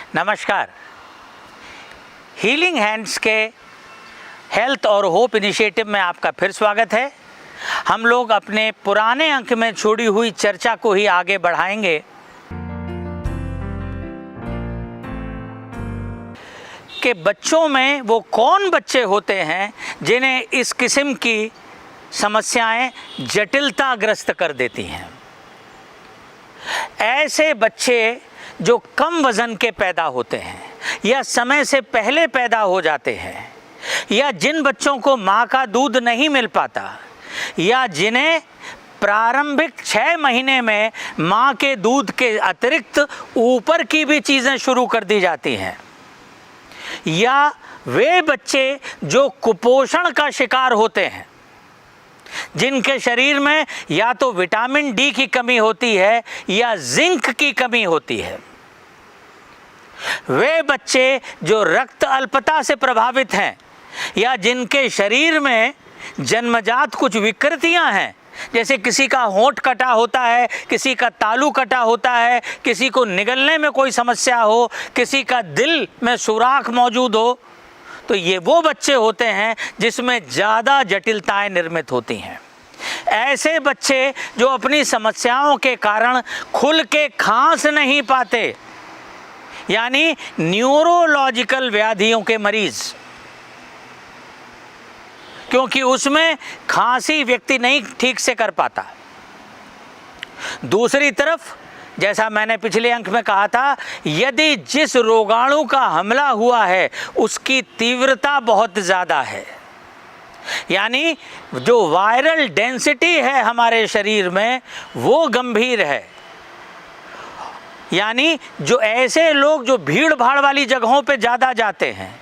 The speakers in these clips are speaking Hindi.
नमस्कार। हीलिंग हैंड्स के हेल्थ और होप इनिशिएटिव में आपका फिर स्वागत है। हम लोग अपने पुराने अंक में छोड़ी हुई चर्चा को ही आगे बढ़ाएंगे कि बच्चों में वो कौन बच्चे होते हैं जिन्हें इस किस्म की समस्याएं जटिलताग्रस्त कर देती हैं। ऐसे बच्चे जो कम वज़न के पैदा होते हैं या समय से पहले पैदा हो जाते हैं, या जिन बच्चों को माँ का दूध नहीं मिल पाता, या जिन्हें प्रारंभिक 6 महीने में माँ के दूध के अतिरिक्त ऊपर की भी चीज़ें शुरू कर दी जाती हैं, या वे बच्चे जो कुपोषण का शिकार होते हैं, जिनके शरीर में या तो विटामिन डी की कमी होती है या जिंक की कमी होती है, वे बच्चे जो रक्त अल्पता से प्रभावित हैं, या जिनके शरीर में जन्मजात कुछ विकृतियां हैं, जैसे किसी का होंठ कटा होता है, किसी का तालू कटा होता है, किसी को निगलने में कोई समस्या हो, किसी का दिल में सुराख मौजूद हो, तो ये वो बच्चे होते हैं जिसमें ज़्यादा जटिलताएं निर्मित होती हैं। ऐसे बच्चे जो अपनी समस्याओं के कारण खुल के खांस नहीं पाते, यानी न्यूरोलॉजिकल व्याधियों के मरीज, क्योंकि उसमें खांसी व्यक्ति नहीं ठीक से कर पाता। दूसरी तरफ, जैसा मैंने पिछले अंक में कहा था, यदि जिस रोगाणु का हमला हुआ है उसकी तीव्रता बहुत ज़्यादा है, यानी जो वायरल डेंसिटी है हमारे शरीर में वो गंभीर है, यानी जो ऐसे लोग जो भीड़ भाड़ वाली जगहों पे ज़्यादा जाते हैं,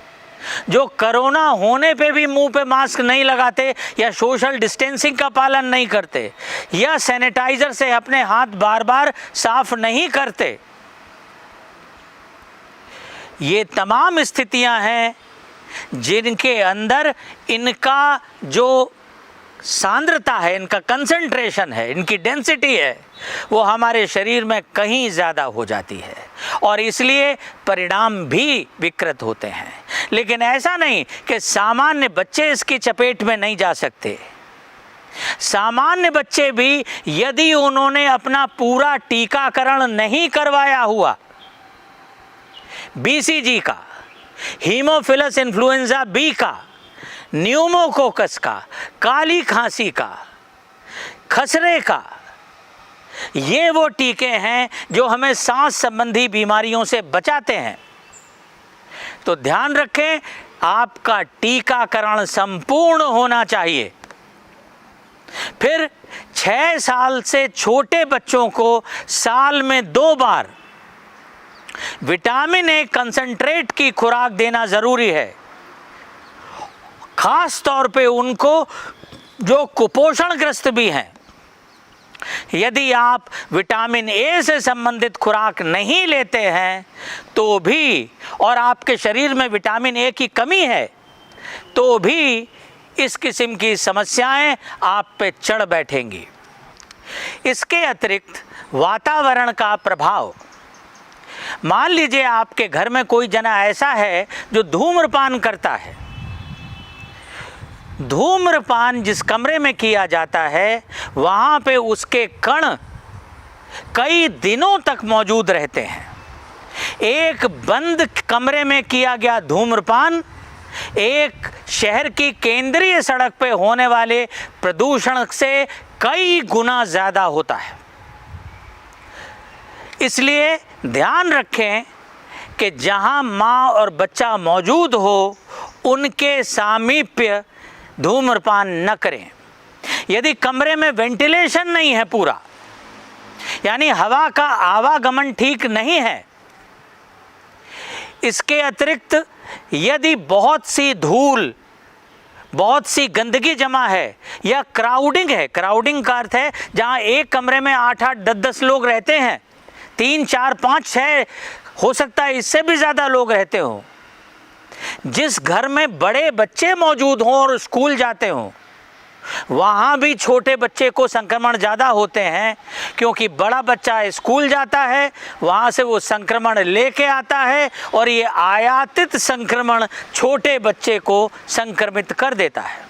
जो कोरोना होने पे भी मुंह पे मास्क नहीं लगाते, या सोशल डिस्टेंसिंग का पालन नहीं करते, या सैनिटाइजर से अपने हाथ बार बार साफ नहीं करते, ये तमाम स्थितियां हैं जिनके अंदर इनका जो सांद्रता है, इनका कंसंट्रेशन है, इनकी डेंसिटी है, वो हमारे शरीर में कहीं ज़्यादा हो जाती है और इसलिए परिणाम भी विकृत होते हैं। लेकिन ऐसा नहीं कि सामान्य बच्चे इसकी चपेट में नहीं जा सकते। सामान्य बच्चे भी यदि उन्होंने अपना पूरा टीकाकरण नहीं करवाया हुआ, बीसीजी का, हीमोफिलस इन्फ्लुएंजा बी का, न्यूमोकोकस का, काली खांसी का, खसरे का, ये वो टीके हैं जो हमें सांस संबंधी बीमारियों से बचाते हैं। तो ध्यान रखें, आपका टीकाकरण संपूर्ण होना चाहिए। फिर 6 साल से छोटे बच्चों को साल में 2 बार विटामिन ए कंसंट्रेट की खुराक देना ज़रूरी है, खास तौर पे उनको जो कुपोषणग्रस्त भी हैं। यदि आप विटामिन ए से संबंधित खुराक नहीं लेते हैं तो भी, और आपके शरीर में विटामिन ए की कमी है तो भी इस किस्म की समस्याएं आप पे चढ़ बैठेंगी। इसके अतिरिक्त वातावरण का प्रभाव, मान लीजिए आपके घर में कोई जना ऐसा है जो धूम्रपान करता है। धूम्रपान जिस कमरे में किया जाता है वहाँ पे उसके कण कई दिनों तक मौजूद रहते हैं। एक बंद कमरे में किया गया धूम्रपान एक शहर की केंद्रीय सड़क पे होने वाले प्रदूषण से कई गुना ज़्यादा होता है। इसलिए ध्यान रखें कि जहाँ माँ और बच्चा मौजूद हो उनके सामीप्य धूम्रपान न करें। यदि कमरे में वेंटिलेशन नहीं है पूरा, यानी हवा का आवागमन ठीक नहीं है, इसके अतिरिक्त यदि बहुत सी धूल, बहुत सी गंदगी जमा है, या क्राउडिंग है, क्राउडिंग का अर्थ है जहाँ एक कमरे में 8-8, 10-10 लोग रहते हैं, 3, 4, 5, 6, हो सकता है इससे भी ज़्यादा लोग रहते हों, जिस घर में बड़े बच्चे मौजूद हों और स्कूल जाते हों, वहाँ भी छोटे बच्चे को संक्रमण ज़्यादा होते हैं, क्योंकि बड़ा बच्चा स्कूल जाता है, वहाँ से वो संक्रमण लेके आता है और ये आयातित संक्रमण छोटे बच्चे को संक्रमित कर देता है।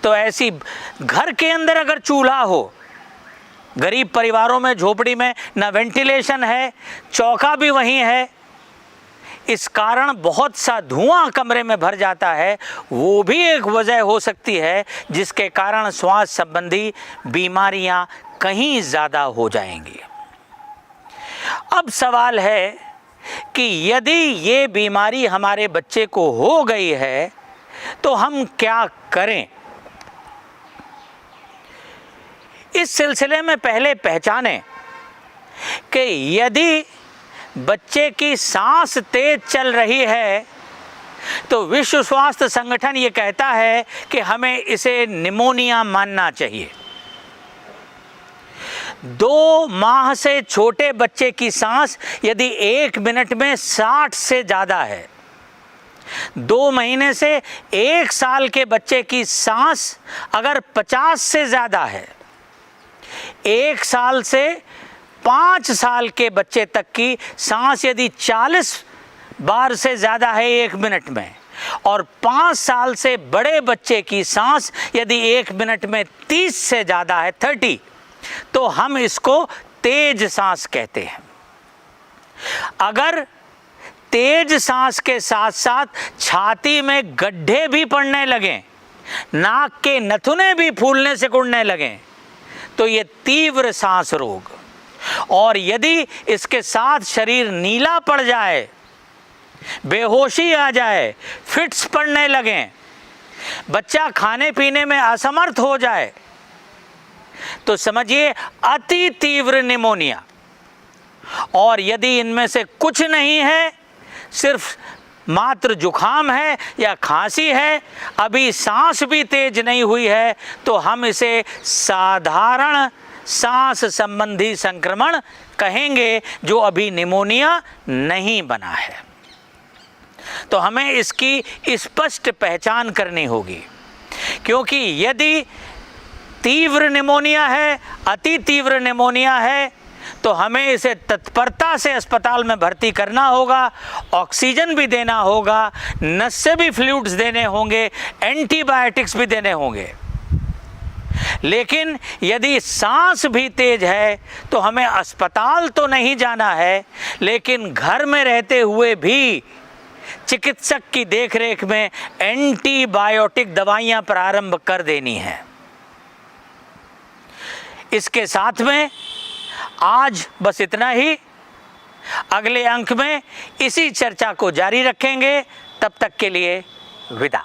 तो ऐसी घर के अंदर अगर चूल्हा हो, गरीब परिवारों में, झोपड़ी में ना वेंटिलेशन है, चौका भी वहीं है, इस कारण बहुत सा धुआं कमरे में भर जाता है, वो भी एक वजह हो सकती है जिसके कारण श्वास संबंधी बीमारियां कहीं ज़्यादा हो जाएंगी। अब सवाल है कि यदि ये बीमारी हमारे बच्चे को हो गई है तो हम क्या करें। इस सिलसिले में पहले पहचानें कि यदि बच्चे की सांस तेज चल रही है तो विश्व स्वास्थ्य संगठन ये कहता है कि हमें इसे निमोनिया मानना चाहिए। 2 माह से छोटे बच्चे की सांस यदि 1 मिनट में 60 से ज़्यादा है, 2 महीने से 1 साल के बच्चे की सांस अगर 50 से ज़्यादा है, 1 साल से 5 साल के बच्चे तक की सांस यदि 40 बार से ज़्यादा है 1 मिनट में, और 5 साल से बड़े बच्चे की सांस यदि 1 मिनट में 30 से ज़्यादा है 30, तो हम इसको तेज सांस कहते हैं। अगर तेज सांस के साथ साथ छाती में गड्ढे भी पड़ने लगें, नाक के नथुने भी फूलने से सिकुड़ने लगें, तो ये तीव्र सांस रोग, और यदि इसके साथ शरीर नीला पड़ जाए, बेहोशी आ जाए, फिट्स पड़ने लगें, बच्चा खाने पीने में असमर्थ हो जाए, तो समझिए अति तीव्र निमोनिया। और यदि इनमें से कुछ नहीं है, सिर्फ मात्र जुखाम है या खांसी है, अभी सांस भी तेज नहीं हुई है, तो हम इसे साधारण सांस संबंधी संक्रमण कहेंगे, जो अभी निमोनिया नहीं बना है। तो हमें इसकी स्पष्ट पहचान करनी होगी, क्योंकि यदि तीव्र निमोनिया है, अति तीव्र निमोनिया है, तो हमें इसे तत्परता से अस्पताल में भर्ती करना होगा, ऑक्सीजन भी देना होगा, नस से भी फ्लूइड्स देने होंगे, एंटीबायोटिक्स भी देने होंगे। लेकिन यदि सांस भी तेज है तो हमें अस्पताल तो नहीं जाना है, लेकिन घर में रहते हुए भी चिकित्सक की देखरेख में एंटीबायोटिक दवाइयां प्रारंभ कर देनी है। इसके साथ में आज बस इतना ही। अगले अंक में इसी चर्चा को जारी रखेंगे। तब तक के लिए विदा।